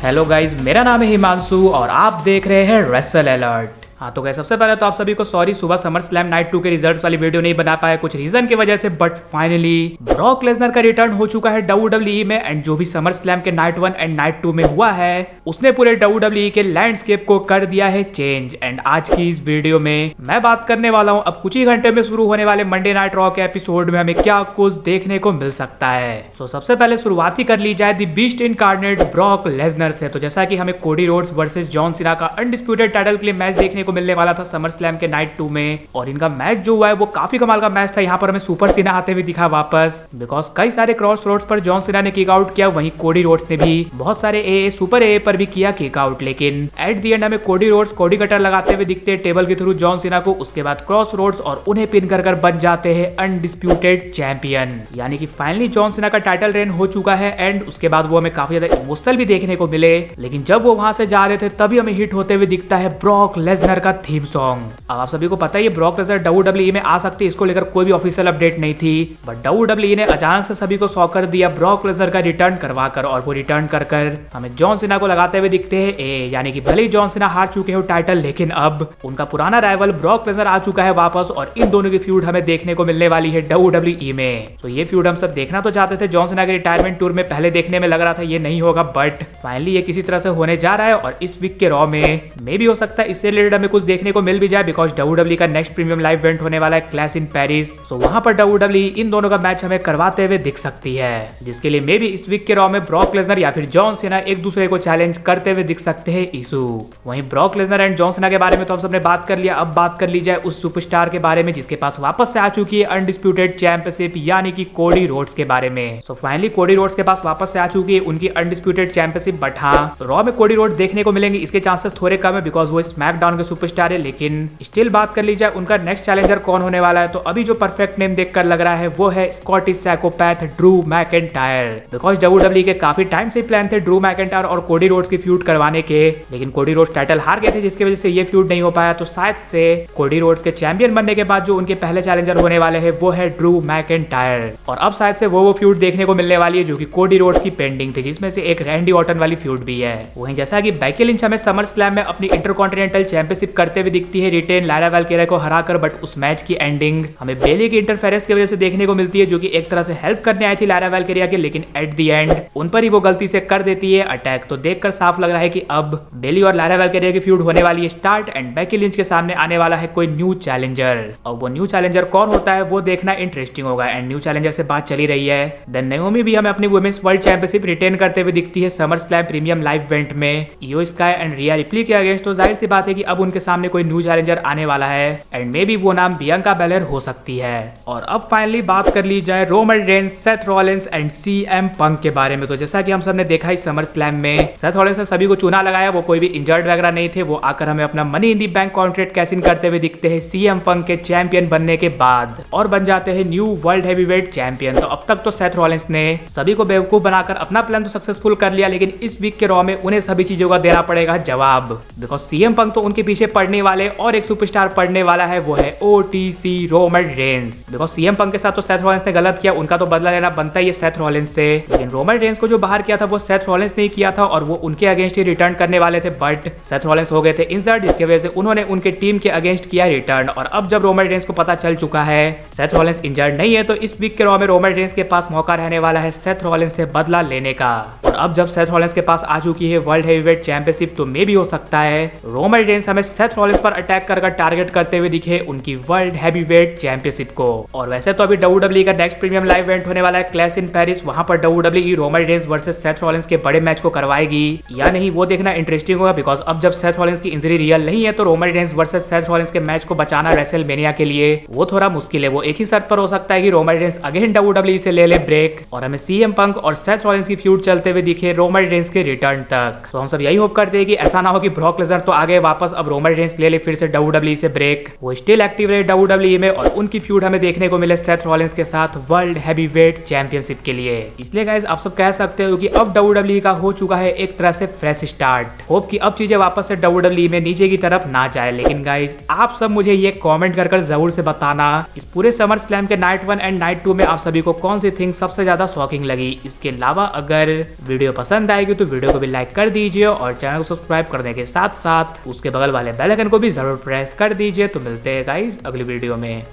Hello guys, मेरा नाम है हिमांशु और आप देख रहे हैं रेसल अलर्ट। हाँ तो गाइस, सबसे पहले तो आप सभी को सॉरी, सुबह समर स्लैम नाइट 2 के रिजल्ट्स वाली वीडियो नहीं बना पाया कुछ रीजन की वजह से, बट फाइनली ब्रॉक लेसनर का रिटर्न हो चुका है WWE में। एंड जो भी समर स्लैम के नाइट 1 एंड नाइट 2 में हुआ है उसने पूरे WWE के लैंडस्केप को कर दिया है चेंज। एंड आज की इस वीडियो में मैं बात करने वाला हूँ अब कुछ ही घंटे में शुरू होने वाले मंडे नाइट रॉ के एपिसोड में हमें क्या कुछ देखने को मिल सकता है। तो सबसे पहले शुरुआत ही कर ली जाए दी बीस्ट इनकार्नेट ब्रॉक लेसनर से। तो जैसा कि हमें Cody Rhodes versus John Cena का अनडिस्प्यूटेड टाइटल के लिए मैच देखने को मिलने वाला था समर स्लैम के नाइट 2 में, और इनका मैच जो हुआ है वो काफी कमाल का मैच था। यहाँ पर हमें सुपर सीना आते हुए दिखा वापस, बिकॉज कई सारे क्रॉस रोड्स पर जॉन सीना ने किक आउट किया, वहीं कोडी रोड्स ने भी बहुत सारे ए सुपर ए पर भी किया किक आउट। लेकिन एट दी एंड हमें कोडी रोड्स कोडी कटर लगाते हुए दिखते हैं टेबल के थ्रू जॉन सीना को, उसके बाद क्रॉस रोड्स और उन्हें पिन कर बन जाते हैं अनडिस्प्यूटेड चैंपियन। यानी कि फाइनली जॉन सीना का टाइटल रेन हो चुका है। एंड उसके बाद वो हमें काफी ज्यादा इमोशनल भी देखने को मिले, लेकिन जब वो वहां से जा रहे थे तभी हमें हिट होते हुए दिखता है ब्रॉक लेसनर का थीम सॉन्ग। अब आप सभी को पता है ये ब्रॉक लेसनर WWE में आ सकती है, इसको लेकर कोई भी ऑफिशियल अपडेट नहीं थी, बट WWE ने अचानक से सभी को सॉकर दिया ब्रॉक लेसनर का रिटर्न करवा कर, और वो रिटर्न कर हमें जॉन सीना को लगाते हुए दिखते हैं ए। यानी कि भले ही जॉन सीना हार चुके हो टाइटल, लेकिन अब उनका पुराना राइवल ब्रॉक लेसनर आ चुका है वापस, और इन दोनों की फ्यूड हमें देखने को मिलने वाली है WWE में। तो ये फ्यूड हम सब देखना तो चाहते थे जॉन सीना के रिटायरमेंट टूर में, पहले देखने में लग रहा था ये नहीं होगा, बट फाइनली ये किसी तरह से होने जा रहा है। और इस वीक के रॉ में मे भी हो सकता है इससे रिलेटेड हमें कुछ देखने को मिल भी जाए, बिकॉज WWE का नेक्स्ट प्रीमियम लाइव इवेंट होने वाला है क्लैश इन पेरिस। सो वहां पर WWE इन दोनों का मैच हमें करवाते हुए दिख सकती है, जिसके लिए मे भी इस वीक के रॉ में ब्रॉक लेसनर या फिर जॉन सीना एक दूसरे को चैलेंज करते हुए दिख सकते हैं इशू। वहीं Brock Lesnar and John Cena के बारे में तो हम सबने बात कर लिया, अब बात कर ली जाए उस सुपरस्टार के बारे में जिसके पास वापस से आ चुकी है अनडिस्प्यूटेड चैंपियनशिप, यानी कि कोडी रोड्स के बारे में। सो फाइनली कोडी रोड्स के पास वापस से आ चुकी है उनकी अनडिस्प्यूटेड चैंपियनशिप, बट हाँ रॉ में कोडी रोड्स देखने को मिलेंगे इसके चांसेस थोड़े कम है, बिकॉज वो स्मैकडाउन के सुपरस्टार है। लेकिन स्टिल बात कर ली जाए उनका नेक्स्ट चैलेंजर कौन होने वाला है, तो अभी जो परफेक्ट नेम देखकर लग रहा है वो है Scottish psychopath Drew McIntyre, because WWE के काफी टाइम से प्लान थे ड्रू मैकिंटायर और कोडी रोड्स की फ्यूड करवाने के, लेकिन कोडी रोड्स टाइटल हार गए थे जिसकी वजह से ये फ्यूड नहीं हो पाया। तो शायद से कोडी रोड्स के चैंपियन बनने के बाद जो उनके पहले चैलेंजर होने वाले हैं वो है ड्रू मैकिंटायर, और अब शायद से वो फ्यूड देखने को मिलने वाली है जो कि कोडी रोड्स की पेंडिंग थी, जिसमें से एक रैंडी ऑर्टन वाली फ्यूड भी है। वहीं जैसा कि बेकी लिंच हमें समर स्लैम में अपनी इंटरकॉन्टिनेंटल चैंपियनशिप करते हुए दिखती है रिटेन लायरा वेलकेरा को हराकर, बट उस मैच की एंडिंग हमें बेली की इंटरफेरेंस की वजह से देखने को मिलती है, जो कि एक तरह से हेल्प करने आई थी लायरा वेलकेरिया के, लेकिन एट द एंड उन पर ही वो गलती से कर देती है अटैक। तो देखकर साफ लग रहा है कि अब बेली और लायरा वेलकेरिया की फ्यूड होने वाली है स्टार्ट, एंड बेकी लिंच के सामने आने वाला है कोई न्यू चैलेंजर, और वो न्यू चैलेंजर कौन होता है वो देखना इंटरेस्टिंग होगा। एंड न्यू चैलेंजर से बात चली रही है, देन नाओमी भी हमें अपनी वुमेन्स वर्ल्ड चैंपियनशिप रिटेन करते हुए दिखती है summer slam premium live event में इयो स्काई एंड रिया रिप्ली के अगेंस्ट। तो जाहिर सी बात है कि अब उनके सामने कोई न्यू चैलेंजर आने वाला है, एंड मे बी वो नाम बियांका बेलर हो सकती है। और अब फाइनली बात कर ली जाए Roman Reigns, Seth Rollins and CM पंक के बारे में। तो जैसा कि हम सबने देखा ही समर स्लैम में सेथ रॉलिंस ने सभी को चुना लगाया, वो कोई भी इंजर्ड वगैरह नहीं थे, वो आकर हमें अपना money in the bank contract cash in करते हुए दिखते हैं CM पंक के चैंपियन बनने के बाद, और बन जाते हैं न्यू वर्ल्ड हैवीवेट चैंपियन। तो अब तक तो सेथ रॉलिंस ने सभी को बेवकूफ बनाकर अपना प्लान तो सक्सेसफुल कर लिया, लेकिन इस वीक के रॉ में उन्हें सभी चीजों का देना पड़ेगा जवाब, बिकॉज CM पंक तो उनके पीछे पड़ने वाले और एक सुपरस्टार पड़ने वाला है, वो है OTC Roman Reigns. Because CM पंक के साथ तो सेथ रॉलिंस ने गलत किया, उनका तो बदला लेना बनता ही है सेथ रॉलिंस से, लेकिन रोमन रेंस को जो बाहर किया था वो सेथ रॉलिंस ने किया था, और वो उनके अगेंस्ट ही रिटर्न करने वाले थे, बट सेथ रॉलिंस हो गए थे इंजर्ड, जिसकी वजह से उन्होंने उनके टीम के अगेंस्ट किया रिटर्न। और अब जब रोमन रेंस को पता चल चुका है सेथ रॉलिंस इंजर्ड नहीं है, तो इस वीक के रॉ में रोमन रेंस के पास मौका रहने वाला है सेथ रॉलिंस से बदला लेने का। और अब जब सेथ रॉलिंस के पास आ चुकी है वर्ल्ड हैवीवेट चैंपियनशिप, तो मे भी हो सकता है रोमन रेंस हमें सेथ रॉलिंस पर अटैक कर टारगेट करते हुए दिखे उनकी वर्ल्ड हैवीवेट चैंपियनशिप को। और वैसे तो अभी WWE का नेक्स्ट प्रीमियम लाइव इवेंट होने वाला है क्लैश इन पेरिस, वहां पर WWE Roman Reigns versus Seth Rollins के बड़े मैच को करवाएगी या नहीं वो देखना इंटरेस्टिंग होगा, बिकॉज अब जब सेथ रॉलिंस की इंजरी रियल नहीं है तो Roman Reigns versus Seth Rollins के मैच को बचाना रेसलमेनिया के लिए वो थोड़ा मुश्किल है। वो एक ही शर्त पर हो सकता है कि रोमन रेंस अगेन WWE से ले ले ब्रेक, और हमें CM पंक और सेथ रॉलिंस की फ्यूड चलते हुए दिखे रोमन रेंस के रिटर्न तक। तो हम सब यही होप करते हैं कि ऐसा ना हो कि ब्रॉक लेसनर तो आ गए वापस, अब रोमन रेंस ले ले फिर से WWE से ब्रेक, वो स्टिल एक्टिव रहे WWE में, और उनकी फ्यूड हमें देखने को मिले सेथ रॉलिंस के साथ वर्ल्ड हैवीवेट चैंपियनशिप के लिए। इसलिए गाइस आप सब कह सकते हो कि अब WWE का हो चुका है एक तरह से फ्रेश स्टार्ट। होप कि अब चीजें वापस से WWE में नीचे की तरफ ना जाए। लेकिन गाइस आप सब मुझे ये कमेंट कर जरूर से बताना इस पूरे समर स्लैम के नाइट 1 एंड नाइट 2 में आप सभी को कौन सी थिंग सबसे ज्यादा शॉकिंग लगी। इसके अलावा अगर वीडियो पसंद आएगी तो वीडियो को भी लाइक कर दीजिए और चैनल को सब्सक्राइब करने के साथ साथ उसके बगल वाले बेल आइकन को भी जरूर प्रेस कर दीजिए। तो मिलते हैं गाइस अगली वीडियो में।